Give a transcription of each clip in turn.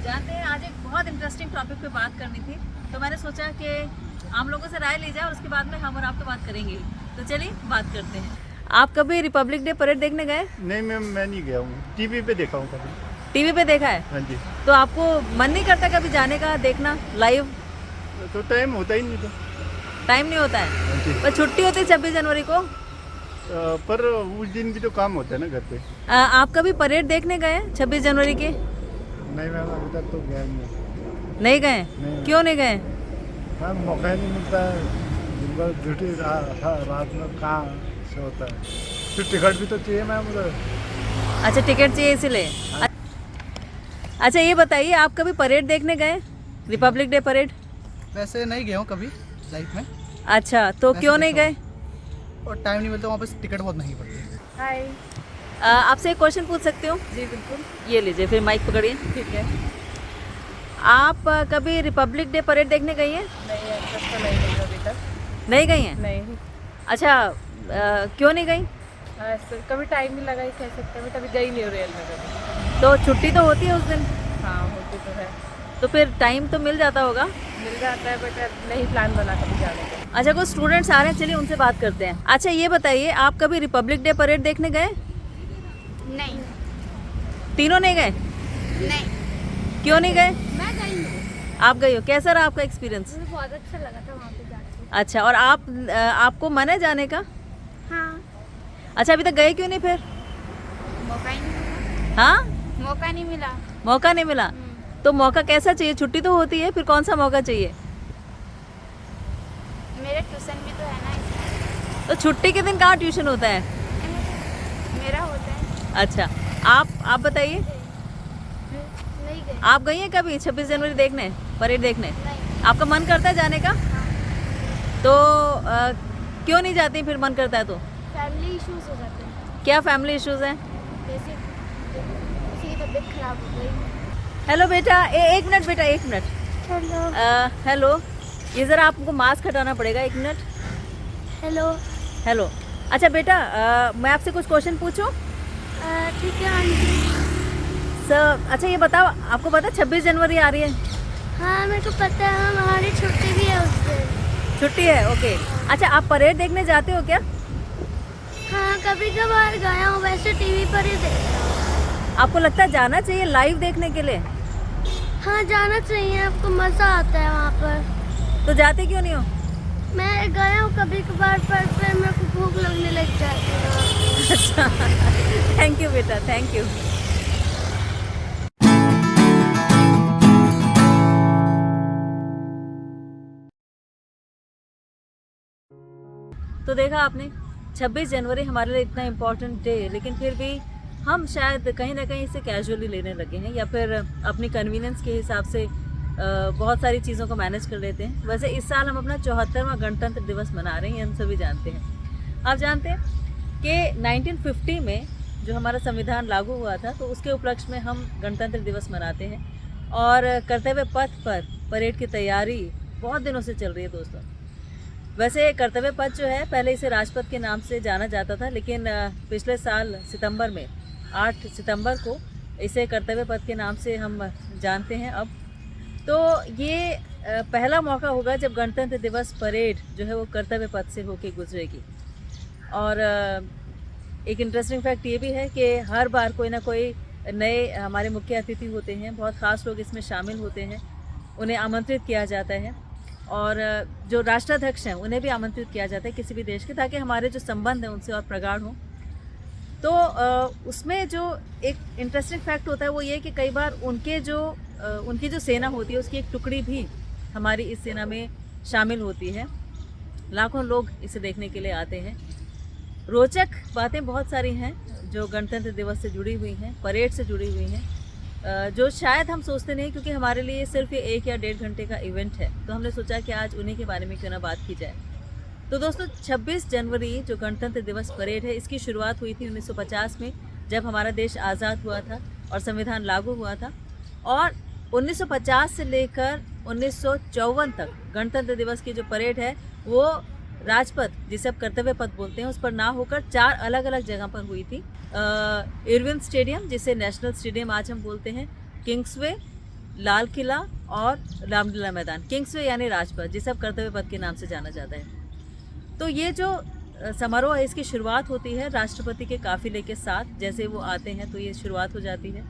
जानते हैं आज एक बहुत इंटरेस्टिंग टॉपिक पे बात करनी थी, तो मैंने सोचा कि आम लोगों से राय ली जाए और उसके बाद में हम और आप तो बात करेंगे ही। तो चलिए बात करते हैं। आप कभी रिपब्लिक डे परेड देखने गए? नहीं मैम, मैं नहीं गया हूँ, टीवी पे देखा हूँ कभी। टीवी पे देखा है? हाँ जी। तो आपको मन नहीं करता कभी जाने का, देखना लाइव? तो टाइम होता ही नहीं था। टाइम नहीं होता है? हाँ जी। पर छुट्टी होती है 26 जनवरी को। पर उस दिन भी तो काम होता है ना घर पे। आप कभी परेड देखने गए 26 जनवरी की? नहीं मैम, अभी तक तो गया नहीं है। नहीं गए? नहीं। क्यों नहीं गए? मैम मौका ही नहीं मिलता है, दिन भर ड्यूटी रात में कहाँ से होता है। फिर टिकट भी तो चाहिए मैम उधर। अच्छा, टिकट चाहिए इसीलिए। अच्छा ये बताइए, आप कभी परेड देखने गए, रिपब्लिक डे परेड? वैसे नहीं गया हूँ कभी लाइफ में। अच्छा, तो वैसे क्यों नहीं देखा गए? और टाइम नहीं मिलता, वहाँ पे टिकट बहुत महंगी पड़ती है। हाय, आपसे एक क्वेश्चन पूछ सकती हूँ? जी बिल्कुल। ये लीजिए, फिर माइक पकड़िए। ठीक है। आप कभी रिपब्लिक डे परेड देखने गई हैं? नहीं, इंटरेस्ट तो नहीं है अभी तक। नहीं गई हैं? नहीं। अच्छा, क्यों नहीं गई? ऐसे कभी टाइम नहीं लगा ही कह सकते हैं, कभी गई नहीं हूँ रियल में कभी। तो छुट्टी तो होती है उस दिन, हाँ होती तो है, तो फिर टाइम तो मिल जाता होगा। मिल जाता है बट नहीं प्लान बना कभी जाने का। अच्छा, कुछ स्टूडेंट्स आ रहे हैं, चलिए उनसे बात करते हैं। अच्छा ये बताइए, आप कभी रिपब्लिक डे परेड देखने गए? नहीं। तीनों नहीं गए? नहीं, क्यों नहीं गए? मैं गई हूँ। आप गई हो, कैसा रहा आपका एक्सपीरियंस? मुझे बहुत अच्छा लगा था वहाँ पे जाके। अच्छा, और आपको मन है जाने का? हाँ। अच्छा, अभी तक गए क्यों नहीं फिर? मौका ही नहीं मिला। हाँ, मौका नहीं मिला। मौका नहीं मिला? तो मौका कैसा चाहिए? छुट्टी तो होती है, फिर कौन सा मौका चाहिए? मेरे ट्यूशन भी तो है ना इसमें। तो छुट्टी के दिन कहाँ ट्यूशन होता है? मेरा होता है। अच्छा, आप बताइए, नहीं गई। आप गई हैं कभी 26 जनवरी देखने, परेड देखने? नहीं। आपका मन करता है जाने का? तो क्यों नहीं जाती फिर, मन करता है तो? फैमिली इश्यूज हो जाते हैं। क्या फैमिली इश्यूज हैं? जैसे किसी की तबीयत खराब हो गई। हेलो बेटा, एक मिनट बेटा, एक मिनट। हेलो। हेलो, ये ज़रा आपको मास्क हटाना पड़ेगा, एक मिनट। हेलो। हेलो। अच्छा बेटा, मैं आपसे कुछ क्वेश्चन पूछूं? ठीक है आंटी। सर, अच्छा ये बताओ, आपको पता है 26 जनवरी आ रही है? हाँ मेरे को पता है, हमारी छुट्टी भी है उस दिन। छुट्टी है, ओके। अच्छा, आप परेड देखने जाते हो क्या? हाँ कभी कभार गया हूँ, वैसे टीवी पर ही देखता हूँ। आपको लगता है जाना चाहिए लाइव देखने के लिए? हाँ जाना चाहिए, आपको मज़ा आता है वहाँ पर। तो जाते क्यों नहीं हो? मैं गया हूँ कभी कभार, पर फिर मेरे को भूख लगने लग जाती है। अच्छा, थैंक यू बेटा, थैंक यू। तो देखा आपने, 26 जनवरी हमारे लिए इतना इम्पोर्टेंट डे, लेकिन फिर भी हम शायद कहीं ना कहीं इसे कैजुअली लेने लगे हैं, या फिर अपनी कन्वीनियंस के हिसाब से बहुत सारी चीज़ों को मैनेज कर लेते हैं। वैसे इस साल हम अपना 74वां गणतंत्र दिवस मना रहे हैं, हम सभी जानते हैं। आप जानते हैं कि 1950 में जो हमारा संविधान लागू हुआ था, तो उसके उपलक्ष्य में हम गणतंत्र दिवस मनाते हैं, और कर्तव्य पथ पर परेड की तैयारी बहुत दिनों से चल रही है दोस्तों। वैसे कर्तव्य पथ जो है, पहले इसे राजपथ के नाम से जाना जाता था, लेकिन पिछले साल सितंबर में 8 सितंबर को इसे कर्तव्य पथ के नाम से हम जानते हैं अब। तो ये पहला मौका होगा जब गणतंत्र दिवस परेड जो है वो कर्तव्य पथ से होके गुजरेगी। और एक इंटरेस्टिंग फैक्ट ये भी है कि हर बार कोई ना कोई नए हमारे मुख्य अतिथि होते हैं, बहुत ख़ास लोग इसमें शामिल होते हैं, उन्हें आमंत्रित किया जाता है, और जो राष्ट्राध्यक्ष हैं उन्हें भी आमंत्रित किया जाता है किसी भी देश के, ताकि हमारे जो संबंध हैं उनसे और प्रगाढ़ हों। तो उसमें जो एक इंटरेस्टिंग फैक्ट होता है वो ये कि कई बार उनकी जो सेना होती है उसकी एक टुकड़ी भी हमारी इस सेना में शामिल होती है। लाखों लोग इसे देखने के लिए आते हैं। रोचक बातें बहुत सारी हैं जो गणतंत्र दिवस से जुड़ी हुई हैं, परेड से जुड़ी हुई हैं, जो शायद हम सोचते नहीं, क्योंकि हमारे लिए सिर्फ ये 1 या 1.5 घंटे का इवेंट है। तो हमने सोचा कि आज उन्हीं के बारे में क्यों ना बात की जाए। तो दोस्तों, 26 जनवरी जो गणतंत्र दिवस परेड है, इसकी शुरुआत हुई थी 1950 में, जब हमारा देश आज़ाद हुआ था और संविधान लागू हुआ था। और 1950 से लेकर 1954 तक गणतंत्र दिवस की जो परेड है वो राजपथ, जिसे अब कर्तव्य पथ बोलते हैं, उस पर ना होकर 4 अलग अलग जगह पर हुई थी। इरविन स्टेडियम, जिसे नेशनल स्टेडियम आज हम बोलते हैं, किंग्सवे, लाल किला और रामलीला मैदान, किंग्सवे यानी राजपथ, जिसे अब कर्तव्य पथ के नाम से जाना जाता है। तो ये जो समारोह है इसकी शुरुआत होती है राष्ट्रपति के काफिले के साथ। जैसे वो आते हैं तो ये शुरुआत हो जाती है।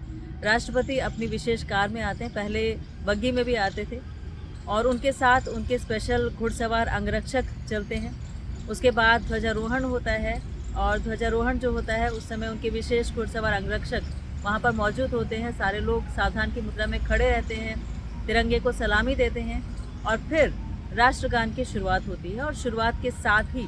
राष्ट्रपति अपनी विशेष कार में आते हैं, पहले बग्गी में भी आते थे, और उनके साथ उनके स्पेशल घुड़सवार अंगरक्षक चलते हैं। उसके बाद ध्वजारोहण होता है, और ध्वजारोहण जो होता है उस समय उनके विशेष घुड़सवार अंगरक्षक वहाँ पर मौजूद होते हैं। सारे लोग सावधान की मुद्रा में खड़े रहते हैं, तिरंगे को सलामी देते हैं, और फिर राष्ट्रगान की शुरुआत होती है, और शुरुआत के साथ ही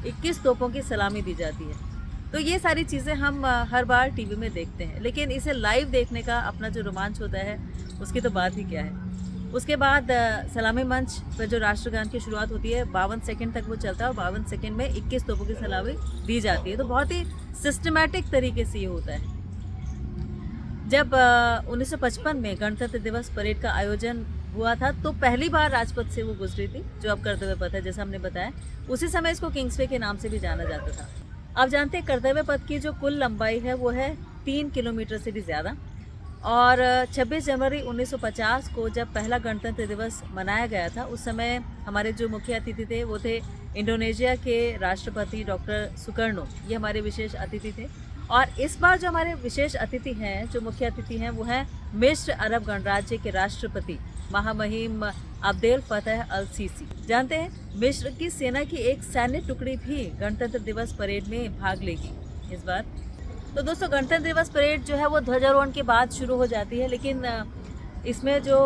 21 तोपों की सलामी दी जाती है। तो ये सारी चीज़ें हम हर बार टीवी में देखते हैं, लेकिन इसे लाइव देखने का अपना जो रोमांच होता है उसकी तो बात ही क्या है। उसके बाद सलामी मंच पर जो राष्ट्रगान की शुरुआत होती है 52 सेकंड तक वो चलता है, और 52 सेकंड में 21 तोपों की सलामी दी जाती है। तो बहुत ही सिस्टमैटिक तरीके से ये होता है। जब 1955 में गणतंत्र दिवस परेड का आयोजन हुआ था तो पहली बार राजपथ से वो गुजरी थी, जो अब कर्तव्य पथ है जैसा हमने बताया। उसी समय इसको किंग्सवे के नाम से भी जाना जाता था। आप जानते हैं कर्तव्य पथ की जो कुल लंबाई है वो है 3 किलोमीटर से भी ज़्यादा। और 26 जनवरी 1950 को जब पहला गणतंत्र दिवस मनाया गया था, उस समय हमारे जो मुख्य अतिथि थे वो थे इंडोनेशिया के राष्ट्रपति डॉक्टर सुकर्णो। ये हमारे विशेष अतिथि थे। और इस बार जो हमारे विशेष अतिथि हैं, जो मुख्य अतिथि हैं, वो हैं मिस्र अरब गणराज्य के राष्ट्रपति महामहिम अब्देल फतह अल सीसी। जानते हैं मिस्र की सेना की एक सैन्य टुकड़ी भी गणतंत्र दिवस परेड में भाग लेगी इस बार। तो दोस्तों, गणतंत्र दिवस परेड जो है वो ध्वजारोहण के बाद शुरू हो जाती है, लेकिन इसमें जो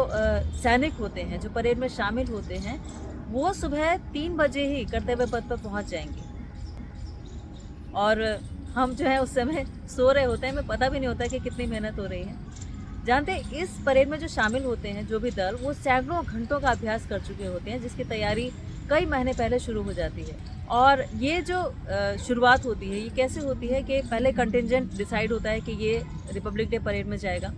सैनिक होते हैं जो परेड में शामिल होते हैं वो सुबह 3 बजे ही कर्तव्य पथ पर पहुंच जाएंगे। और हम जो है उस समय सो रहे होते हैं, हमें पता भी नहीं होता कि कितनी मेहनत हो रही है। जानते हैं इस परेड में जो शामिल होते हैं जो भी दल, वो सैकड़ों घंटों का अभ्यास कर चुके होते हैं, जिसकी तैयारी कई महीने पहले शुरू हो जाती है। और ये जो शुरुआत होती है ये कैसे होती है कि पहले कंटिजेंट डिसाइड होता है कि ये रिपब्लिक डे परेड में जाएगा,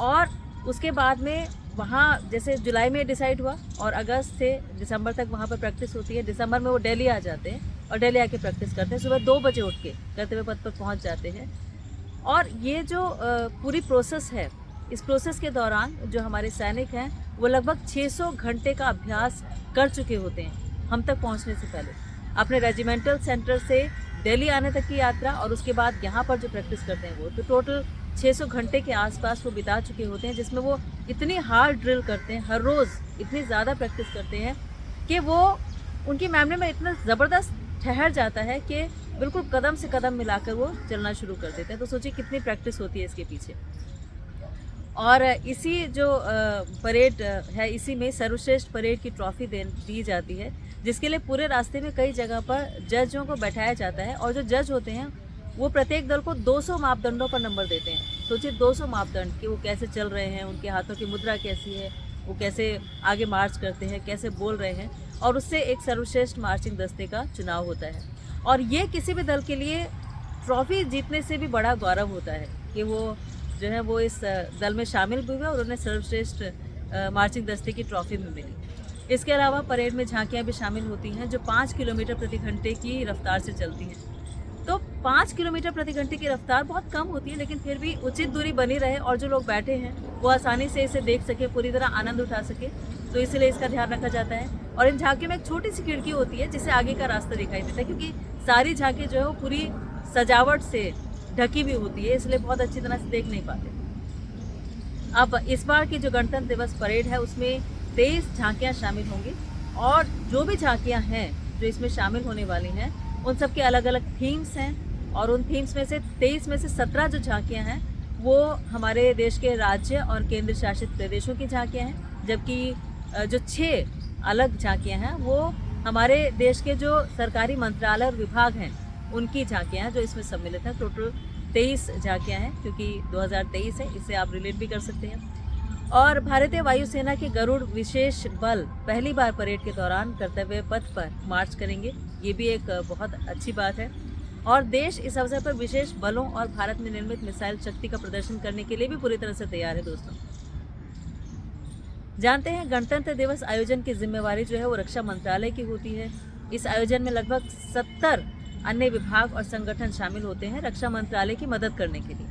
और उसके बाद में वहाँ जैसे जुलाई में डिसाइड हुआ, और अगस्त से दिसंबर तक वहाँ पर प्रैक्टिस होती है। दिसंबर में वो दिल्ली आ जाते हैं और दिल्ली आके प्रैक्टिस करते हैं। सुबह 2 बजे उठ के कर्तव्य पथ पर पहुँच जाते हैं। और ये जो पूरी प्रोसेस है, इस प्रोसेस के दौरान जो हमारे सैनिक हैं वो लगभग 600 घंटे का अभ्यास कर चुके होते हैं हम तक पहुंचने से पहले। अपने रेजिमेंटल सेंटर से दिल्ली आने तक की यात्रा, और उसके बाद यहाँ पर जो प्रैक्टिस करते हैं वो तो टोटल 600 घंटे के आसपास वो बिता चुके होते हैं, जिसमें वो इतनी हार्ड ड्रिल करते हैं, हर रोज़ इतनी ज़्यादा प्रैक्टिस करते हैं कि वो उनकी मेमोरी में इतना ज़बरदस्त ठहर जाता है कि बिल्कुल कदम से कदम मिलाकर वो चलना शुरू कर देते हैं। तो सोचिए कितनी प्रैक्टिस होती है इसके पीछे। और इसी जो परेड है, इसी में सर्वश्रेष्ठ परेड की ट्रॉफी दी जाती है, जिसके लिए पूरे रास्ते में कई जगह पर जजों को बैठाया जाता है। और जो जज होते हैं वो प्रत्येक दल को 200 मापदंडों पर नंबर देते हैं। सोचिए 200 मापदंड कि वो कैसे चल रहे हैं, उनके हाथों की मुद्रा कैसी है, वो कैसे आगे मार्च करते हैं, कैसे बोल रहे हैं, और उससे एक सर्वश्रेष्ठ मार्चिंग दस्ते का चुनाव होता है। और ये किसी भी दल के लिए ट्रॉफी जीतने से भी बड़ा गौरव होता है कि वो जो है वो इस दल में शामिल भी हुए और उन्हें सर्वश्रेष्ठ मार्चिंग दस्ते की ट्रॉफी भी मिली। इसके अलावा परेड में झांकियां भी शामिल होती हैं जो 5 किलोमीटर प्रति घंटे की रफ्तार से चलती हैं। तो 5 किलोमीटर प्रति घंटे की रफ्तार बहुत कम होती है, लेकिन फिर भी उचित दूरी बनी रहे और जो लोग बैठे हैं वो आसानी से इसे देख सके, पूरी तरह आनंद उठा सके, तो इसलिए इसका ध्यान रखा जाता है। और इन झांकियों में एक छोटी सी खिड़की होती है जिससे आगे का रास्ता दिखाई देता है, क्योंकि सारी झांकी जो है वो पूरी सजावट से ढकी भी होती है, इसलिए बहुत अच्छी तरह से देख नहीं पाते। अब इस बार की जो गणतंत्र दिवस परेड है उसमें 23 झांकियाँ शामिल होंगी, और जो भी झांकियाँ हैं जो इसमें शामिल होने वाली हैं उन सब के अलग अलग थीम्स हैं, और उन थीम्स में से 23 में से 17 जो झांकियाँ हैं वो हमारे देश के राज्य और केंद्र शासित प्रदेशों की झांकियाँ हैं, जबकि जो 6 अलग झांकियाँ हैं वो हमारे देश के जो सरकारी मंत्रालय और विभाग हैं उनकी झांकियाँ हैं जो इसमें सम्मिलित हैं। टोटल 23 झांकियाँ हैं, क्योंकि 2023 है, इससे आप रिलेट भी कर सकते हैं। और भारतीय वायुसेना के गरुड़ विशेष बल पहली बार परेड के दौरान कर्तव्य पथ पर मार्च करेंगे, ये भी एक बहुत अच्छी बात है। और देश इस अवसर पर विशेष बलों और भारत में निर्मित मिसाइल शक्ति का प्रदर्शन करने के लिए भी पूरी तरह से तैयार है। दोस्तों, जानते हैं गणतंत्र दिवस आयोजन की जिम्मेवारी जो है वो रक्षा मंत्रालय की होती है। इस आयोजन में लगभग 70 अन्य विभाग और संगठन शामिल होते हैं रक्षा मंत्रालय की मदद करने के लिए।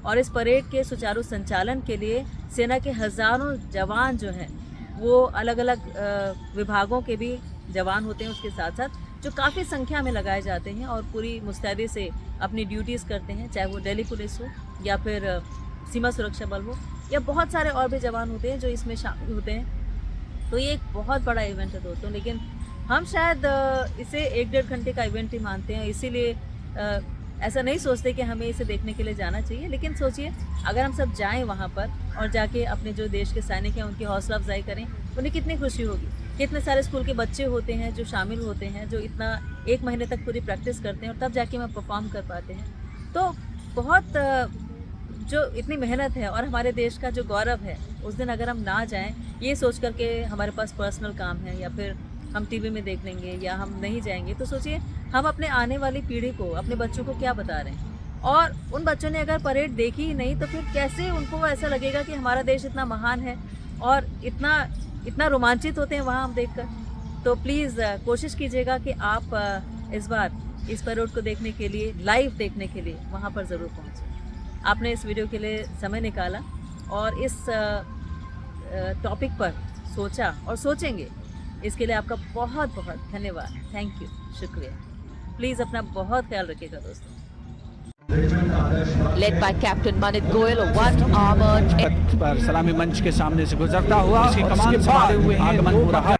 और इस परेड के सुचारू संचालन के लिए सेना के हज़ारों जवान जो हैं वो अलग अलग विभागों के भी जवान होते हैं, उसके साथ साथ जो काफ़ी संख्या में लगाए जाते हैं और पूरी मुस्तैदी से अपनी ड्यूटीज़ करते हैं, चाहे वो दिल्ली पुलिस हो या फिर सीमा सुरक्षा बल हो या बहुत सारे और भी जवान होते हैं जो इसमें शामिल होते हैं। तो ये एक बहुत बड़ा इवेंट है दोस्तों, लेकिन हम शायद इसे 1-1.5 घंटे का इवेंट ही मानते हैं, इसीलिए ऐसा नहीं सोचते कि हमें इसे देखने के लिए जाना चाहिए। लेकिन सोचिए अगर हम सब जाएं वहाँ पर और जाके अपने जो देश के सैनिक हैं उनकी हौसला अफजाई करें, उन्हें कितनी खुशी होगी। कितने सारे स्कूल के बच्चे होते हैं जो शामिल होते हैं, जो इतना 1 महीने तक पूरी प्रैक्टिस करते हैं और तब जाके हम परफॉर्म कर पाते हैं। तो बहुत जो इतनी मेहनत है और हमारे देश का जो गौरव है, उस दिन अगर हम ना जाएं ये सोच कर के हमारे पास पर्सनल काम है या फिर हम टीवी में देख लेंगे या हम नहीं जाएंगे, तो सोचिए हम अपने आने वाली पीढ़ी को, अपने बच्चों को क्या बता रहे हैं। और उन बच्चों ने अगर परेड देखी ही नहीं तो फिर कैसे उनको ऐसा लगेगा कि हमारा देश इतना महान है और इतना रोमांचित होते हैं वहाँ हम देखकर। तो प्लीज़ कोशिश कीजिएगा कि आप इस बार इस परेड को देखने के लिए, लाइव देखने के लिए वहाँ पर ज़रूर पहुँचें। आपने इस वीडियो के लिए समय निकाला और इस टॉपिक पर सोचा और सोचेंगे, इसके लिए आपका बहुत बहुत धन्यवाद। थैंक यू, शुक्रिया। प्लीज़ अपना बहुत ख्याल रखिएगा दोस्तों। Led by Captain Manit Goyal, one armored पर सलामी मंच के सामने से गुजरता हुआ उसके कमान संभाले हुए आगमन हो रहा है।